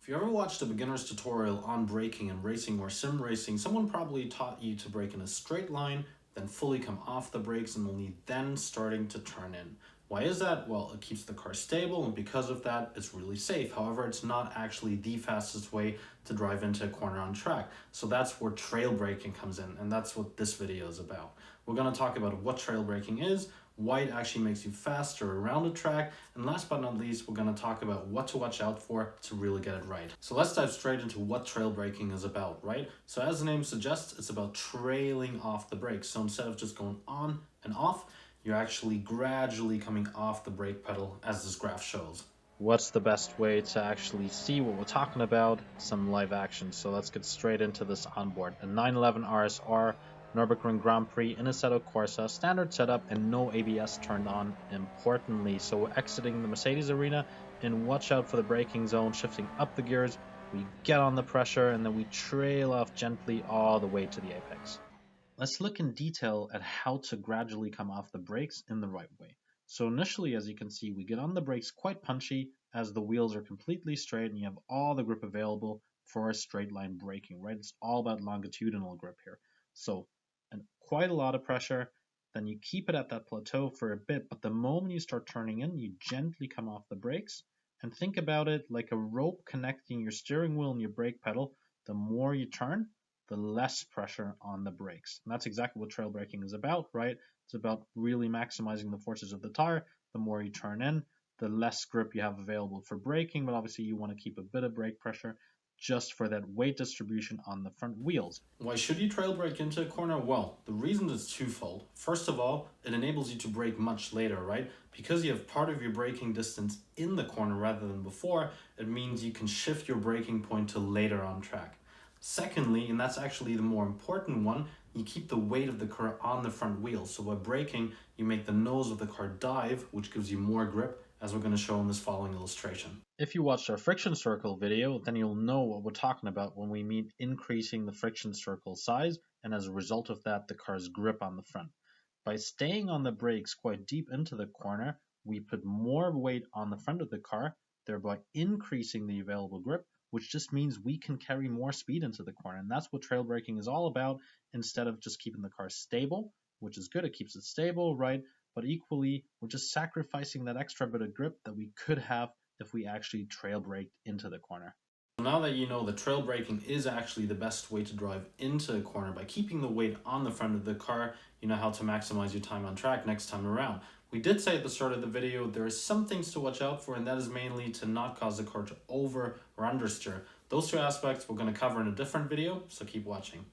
If you ever watched a beginner's tutorial on braking and racing or sim racing, someone probably taught you to brake in a straight line, then fully come off the brakes and only then starting to turn in. Why is that? Well, it keeps the car stable and because of that, it's really safe. However, it's not actually the fastest way to drive into a corner on track. So that's where trail braking comes in, and that's what this video is about. We're going to talk about what trail braking is, why it actually makes you faster around a track, and last but not least, we're going to talk about what to watch out for to really get it right. So let's dive straight into what trail braking is about, right? So as the name suggests, it's about trailing off the brakes. So instead of just going on and off, you're actually gradually coming off the brake pedal as this graph shows. What's the best way to actually see what we're talking about? Some live action. So let's get straight into this onboard. A 911 RSR Nürburgring Grand Prix in Assetto Corsa, standard setup and no ABS turned on, importantly. So we're exiting the Mercedes arena and watch out for the braking zone, shifting up the gears. We get on the pressure and then we trail off gently all the way to the apex. Let's look in detail at how to gradually come off the brakes in the right way. So initially, as you can see, we get on the brakes quite punchy as the wheels are completely straight and you have all the grip available for a straight line braking, right? It's all about longitudinal grip here. So and quite a lot of pressure, then you keep it at that plateau for a bit, but the moment you start turning in, you gently come off the brakes and think about it like a rope connecting your steering wheel and your brake pedal. The more you turn, the less pressure on the brakes. And that's exactly what trail braking is about, right? It's about really maximizing the forces of the tire. The more you turn in, the less grip you have available for braking, but obviously you want to keep a bit of brake pressure just for that weight distribution on the front wheels. Why should you trail brake into a corner? Well, the reason is twofold. First of all, it enables you to brake much later, right? Because you have part of your braking distance in the corner rather than before, it means you can shift your braking point to later on track. Secondly, and that's actually the more important one, you keep the weight of the car on the front wheels. So by braking, you make the nose of the car dive, which gives you more grip, as we're going to show in this following illustration. If you watched our friction circle video, then you'll know what we're talking about when we mean increasing the friction circle size, and as a result of that, the car's grip on the front. By staying on the brakes quite deep into the corner, we put more weight on the front of the car, thereby increasing the available grip, which just means we can carry more speed into the corner. And that's what trail braking is all about, instead of just keeping the car stable, which is good, it keeps it stable, right? But equally, we're just sacrificing that extra bit of grip that we could have if we actually trail braked into the corner. Now that you know that trail braking is actually the best way to drive into a corner by keeping the weight on the front of the car, you know how to maximize your time on track next time around. We did say at the start of the video there are some things to watch out for, and that is mainly to not cause the car to over or understeer. Those two aspects we're going to cover in a different video, so keep watching.